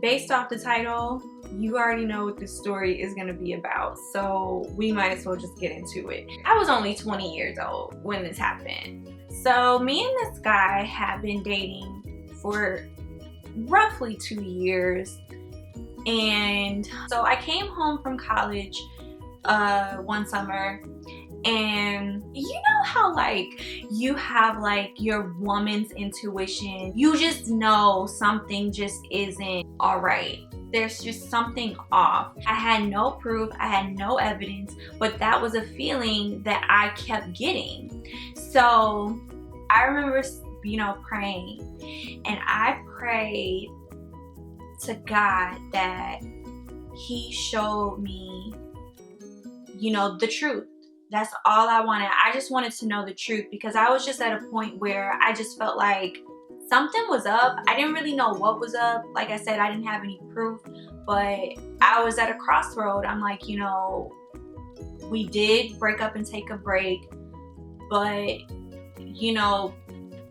based off the title, you already know what this story is going to be about, so we might as well just get into it. I was only 20 years old when this happened. So me and this guy have been dating for roughly 2 years, and so I came home from college one summer, and you know how like you have like your woman's intuition, you just know something just isn't all right. There's just something off. I had no proof, I had no evidence, but that was a feeling that I kept getting. So I remember, you know, praying, and I prayed to God that he showed me, you know, the truth. That's all I wanted. I just wanted to know the truth, because I was just at a point where I just felt like something was up. I didn't really know what was up. Like I said, I didn't have any proof, but I was at a crossroad. I'm like, you know, we did break up and take a break, but, you know,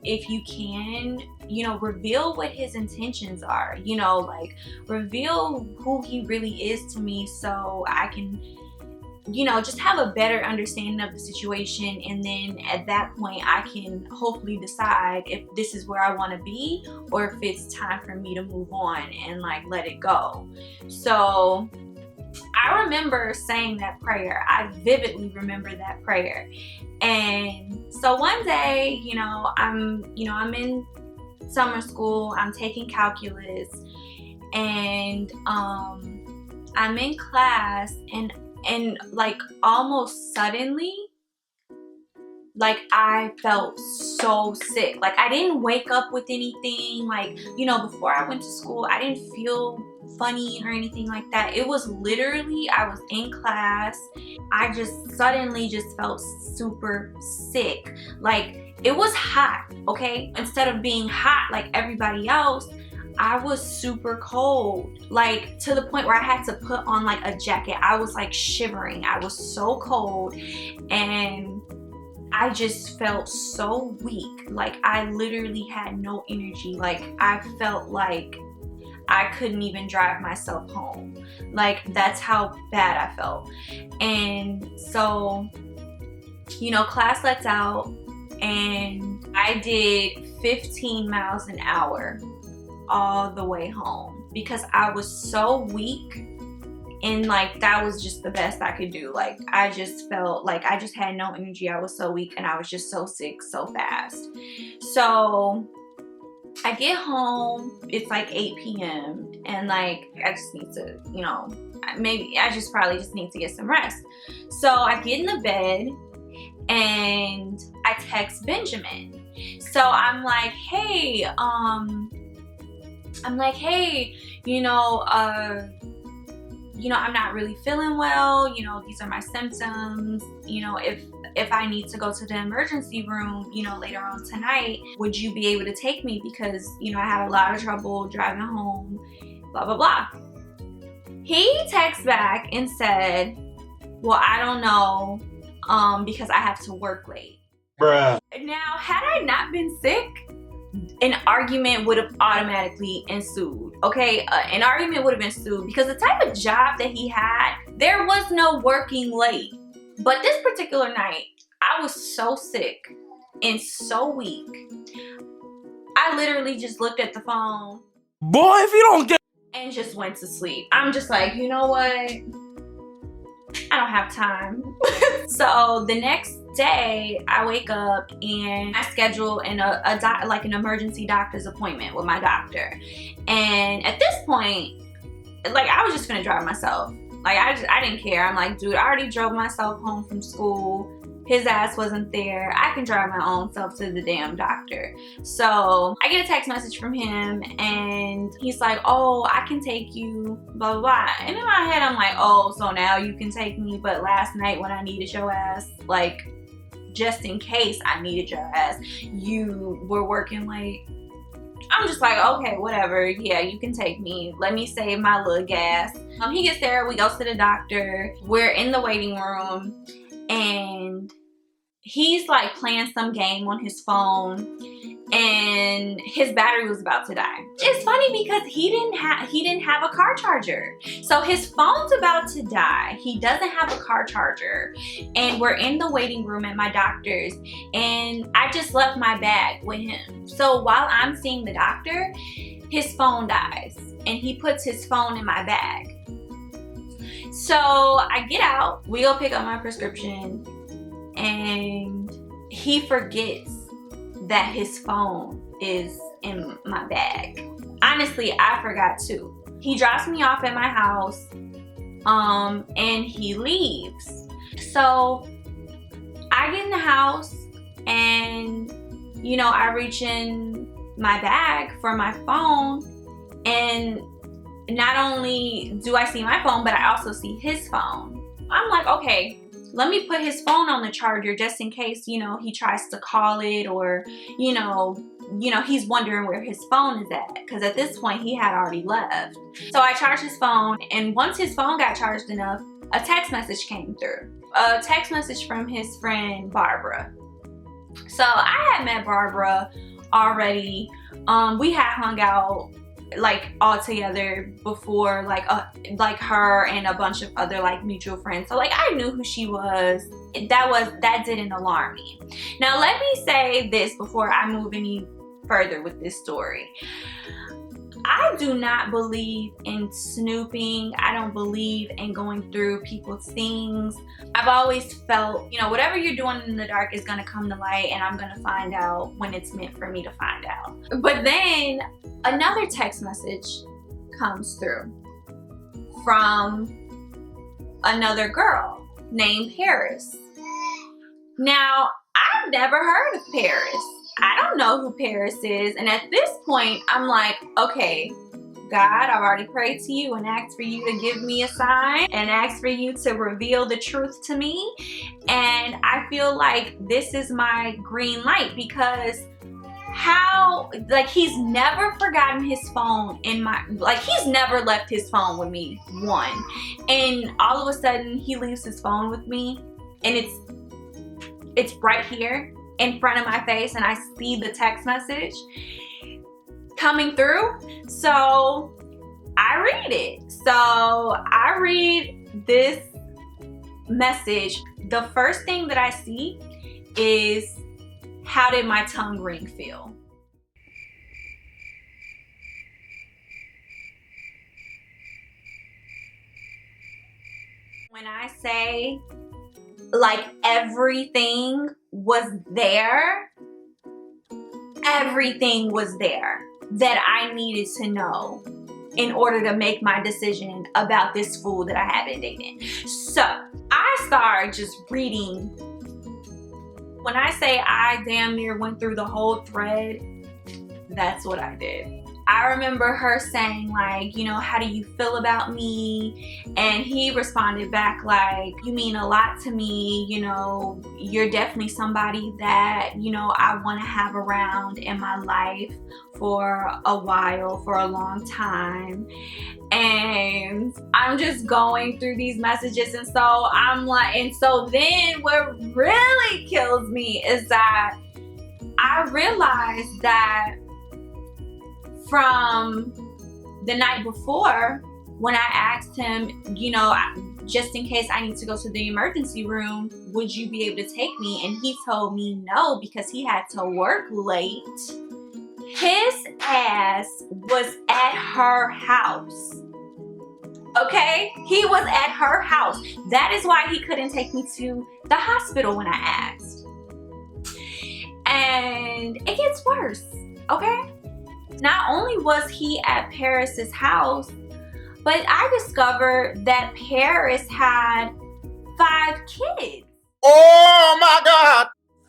if you can, you know, reveal what his intentions are, you know, like reveal who he really is to me, so I can, you know, just have a better understanding of the situation, and then at that point I can hopefully decide if this is where I want to be, or if it's time for me to move on and like let it go. So I remember saying that prayer. I vividly remember that prayer. And so one day, you know, I'm in summer school, I'm taking calculus, and I'm in class, and like almost suddenly, like I felt so sick. Like I didn't wake up with anything. Like, you know, before I went to school, I didn't feel funny or anything like that. It was literally, I was in class, I just suddenly just felt super sick. Like it was hot, okay? Instead of being hot like everybody else, I was super cold, like to the point where I had to put on like a jacket. I was like shivering. I was so cold, and I just felt so weak. Like I literally had no energy. Like I felt like I couldn't even drive myself home. Like that's how bad I felt. And so, you know, class lets out, and I did 15 miles an hour all the way home because I was so weak, and like that was just the best I could do. Like I just felt like I just had no energy. I was so weak, and I was just so sick so fast. So I get home, it's like 8 p.m. and like I just need to, you know, maybe I just probably just need to get some rest. So I get in the bed and I text Benjamin. So I'm like, hey, you know, I'm not really feeling well. You know, these are my symptoms. You know, if I need to go to the emergency room, you know, later on tonight, would you be able to take me? Because, you know, I had a lot of trouble driving home, blah, blah, blah. He texts back and said, well, I don't know, because I have to work late. Bruh. Now, had I not been sick, an argument would have automatically ensued, okay? An argument would have ensued, because the type of job that he had, there was no working late. But this particular night, I was so sick and so weak, I literally just looked at the phone. Boy, if you don't get... And just went to sleep. I'm just like, you know what? I don't have time. So the next day, I wake up and I schedule like an emergency doctor's appointment with my doctor. And at this point, like I was just gonna drive myself. Like I didn't care. I'm like, dude, I already drove myself home from school. His ass wasn't there. I can drive my own self to the damn doctor. So I get a text message from him, and he's like, oh, I can take you, blah, blah, blah. And in my head, I'm like, oh, so now you can take me, but last night when I needed your ass, like, just in case I needed your ass, you were working late. I'm just like, okay, whatever. Yeah, you can take me. Let me save my little gas. He gets there. We go to the doctor. We're in the waiting room. And he's like playing some game on his phone and his battery was about to die. It's funny because he didn't have a car charger. So his phone's about to die. He doesn't have a car charger. And we're in the waiting room at my doctor's and I just left my bag with him. So while I'm seeing the doctor, his phone dies and he puts his phone in my bag. So I get out, we go pick up my prescription, and he forgets that his phone is in my bag. Honestly, I forgot too. He drops me off at my house, and he leaves. So I get in the house and, you know, I reach in my bag for my phone, and not only do I see my phone, but I also see his phone. I'm like, okay, let me put his phone on the charger just in case, you know, he tries to call it, or, you know, he's wondering where his phone is at, because at this point he had already left. So I charged his phone, and once his phone got charged enough, a text message came through. A text message from his friend Barbara. So I had met Barbara already. We had hung out like all together before, like her and a bunch of other like mutual friends. So like I knew who she was. That didn't alarm me. Now let me say this before I move any further with this story. I do not believe in snooping. I don't believe in going through people's things. I've always felt, you know, whatever you're doing in the dark is gonna come to light, and I'm gonna find out when it's meant for me to find out. But then another text message comes through from another girl named Paris. Now, I've never heard of Paris. I don't know who Paris is, and at this point I'm like, okay, God, I've already prayed to you and asked for you to give me a sign and asked for you to reveal the truth to me, and I feel like this is my green light, because how, like, he's never forgotten his phone in my, like, he's never left his phone with me, one, and all of a sudden he leaves his phone with me, and it's right here in front of my face, and I see the text message coming through. So I read it. So I read this message. The first thing that I see is, how did my tongue ring feel? When I say, like, everything was there, everything was there that I needed to know in order to make my decision about this fool that I had been dating. So I started just reading. When I say I damn near went through the whole thread, that's what I did. I remember her saying, like, you know, how do you feel about me? And he responded back like, you mean a lot to me, you know, you're definitely somebody that, you know, I want to have around in my life for a while, for a long time. And I'm just going through these messages, and so I'm like, and so then what really kills me is that I realized that from the night before, when I asked him, you know, just in case I need to go to the emergency room, would you be able to take me? And he told me no, because he had to work late. His ass was at her house. Okay? He was at her house. That is why he couldn't take me to the hospital when I asked. And it gets worse, okay? Not only was he at Paris's house, but I discovered that Paris had 5 kids. Oh my God!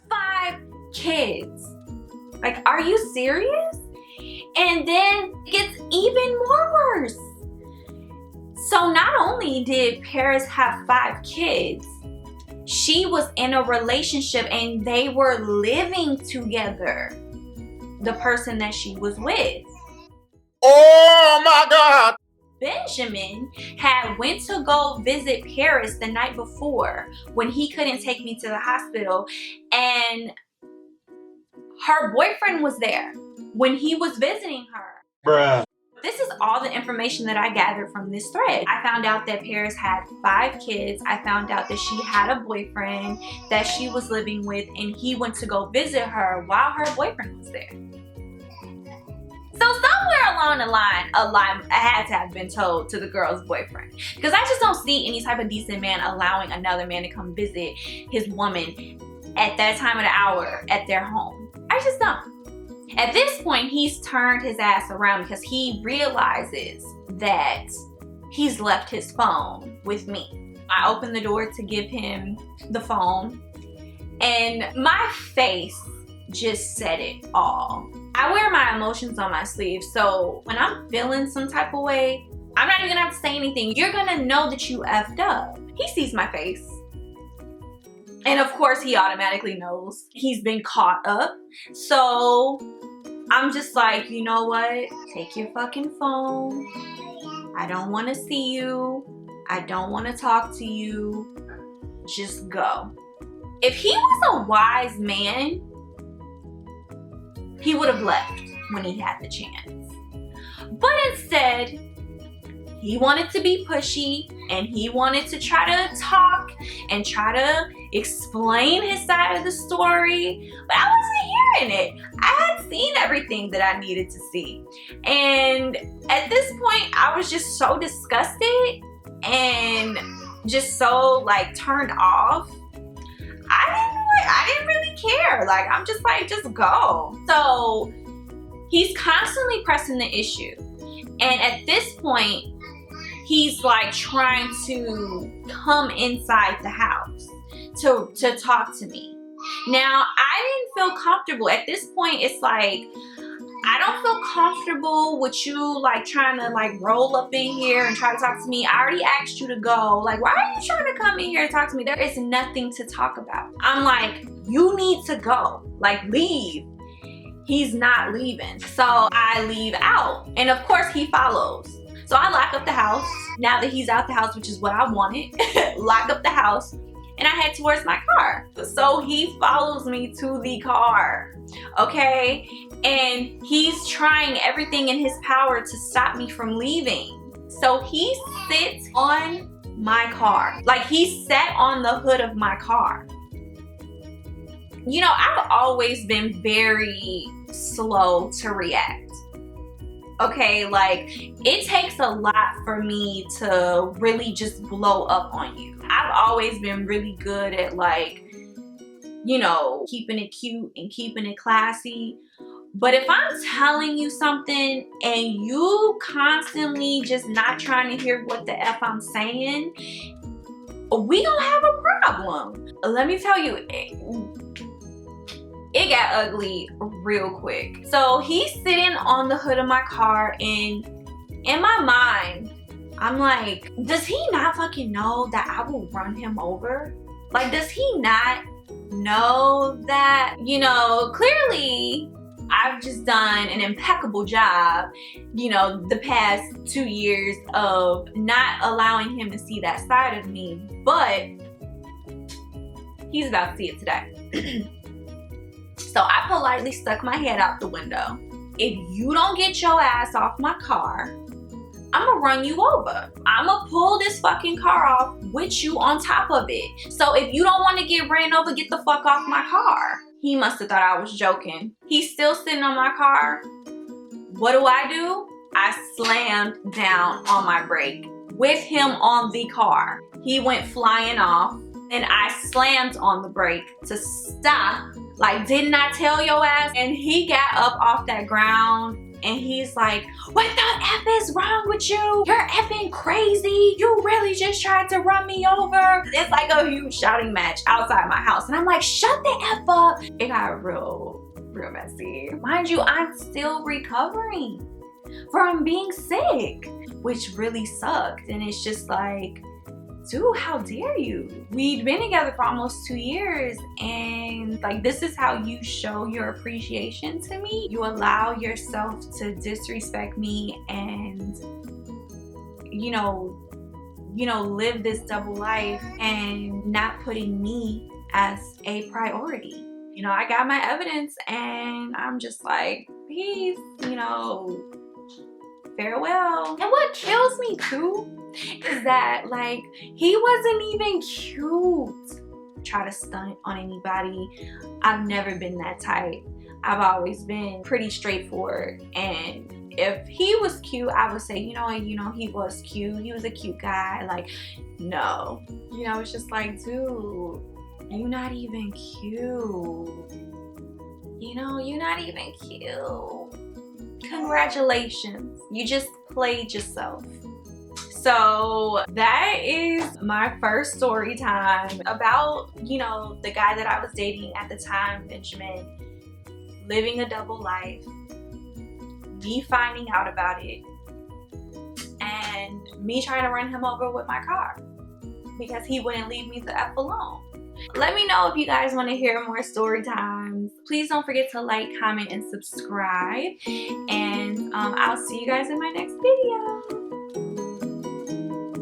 5 kids. Like, are you serious? And then it gets even more worse. So not only did Paris have 5 kids, she was in a relationship and they were living together, the person that she was with. Oh my God! Benjamin had went to go visit Paris the night before when he couldn't take me to the hospital, and her boyfriend was there when he was visiting her. Bruh. This is all the information that I gathered from this thread. I found out that Paris had 5 kids. I found out that she had a boyfriend that she was living with, and he went to go visit her while her boyfriend was there. So somewhere along the line, a lie had to have been told to the girl's boyfriend. Because I just don't see any type of decent man allowing another man to come visit his woman at that time of the hour at their home. I just don't. At this point, he's turned his ass around because he realizes that he's left his phone with me. I opened the door to give him the phone, and my face just said it all. I wear my emotions on my sleeve, so when I'm feeling some type of way, I'm not even gonna have to say anything. You're gonna know that you effed up. He sees my face. And of course, he automatically knows he's been caught up. So I'm just like, you know what? Take your fucking phone. I don't want to see you. I don't want to talk to you. Just go. If he was a wise man, he would have left when he had the chance. But instead, he wanted to be pushy, and he wanted to try to talk and try to explain his side of the story, but I wasn't hearing it. I had seen everything that I needed to see. And at this point, I was just so disgusted and just so like turned off. I didn't really care. Like, I'm just like, just go. So he's constantly pressing the issue. And at this point, he's like trying to come inside the house to talk to me. Now, I didn't feel comfortable. At this point, it's like, I don't feel comfortable with you like trying to like roll up in here and try to talk to me. I already asked you to go. Like, why are you trying to come in here to talk to me? There is nothing to talk about. I'm like, you need to go. Like, leave. He's not leaving. So I leave out. And of course, he follows. So I lock up the house. Now that he's out the house, which is what I wanted, lock up the house, and I head towards my car. So he follows me to the car, okay? And he's trying everything in his power to stop me from leaving. So he sits on my car. Like, he sat on the hood of my car. You know, I've always been very slow to react. Okay, like, it takes a lot for me to really just blow up on you. I've always been really good at, like, you know, keeping it cute and keeping it classy. But if I'm telling you something and you constantly just not trying to hear what the F I'm saying, we gonna have a problem. Let me tell you, it got ugly real quick. So he's sitting on the hood of my car, and in my mind, I'm like, does he not fucking know that I will run him over? Like, does he not know that, you know, clearly I've just done an impeccable job, you know, the past 2 years of not allowing him to see that side of me, but he's about to see it today. So I politely stuck my head out the window. If you don't get your ass off my car, I'm gonna run you over. I'm gonna pull this fucking car off with you on top of it. So if you don't want to get ran over, get the fuck off my car. He must have thought I was joking. He's still sitting on my car. What do? I slammed down on my brake with him on the car. He went flying off, and I slammed on the brake to stop. Like, didn't I tell your ass? And he got up off that ground, and he's like, what the F is wrong with you? You're effing crazy. You really just tried to run me over. It's like a huge shouting match outside my house. And I'm like, shut the F up. It got real messy. Mind you, I'm still recovering from being sick, which really sucked. And it's just like, dude, how dare you? We'd been together for almost 2 years, and like, this is how you show your appreciation to me? You allow yourself to disrespect me and live this double life and not putting me as a priority. I got my evidence and I'm just like, peace, farewell. And what kills me too is that, like, he wasn't even cute. Try to stunt on anybody. I've never been that type. I've always been pretty straightforward, and if he was cute, I would say, he was cute. He was a cute guy. Like, no. It's just like, dude, you're not even cute. You're not even cute. Congratulations. You just played yourself. So that is my first story time about, the guy that I was dating at the time, Benjamin, living a double life, me finding out about it, and me trying to run him over with my car because he wouldn't leave me the F alone. Let me know if you guys want to hear more story times. Please don't forget to like, comment, and subscribe. And I'll see you guys in my next video.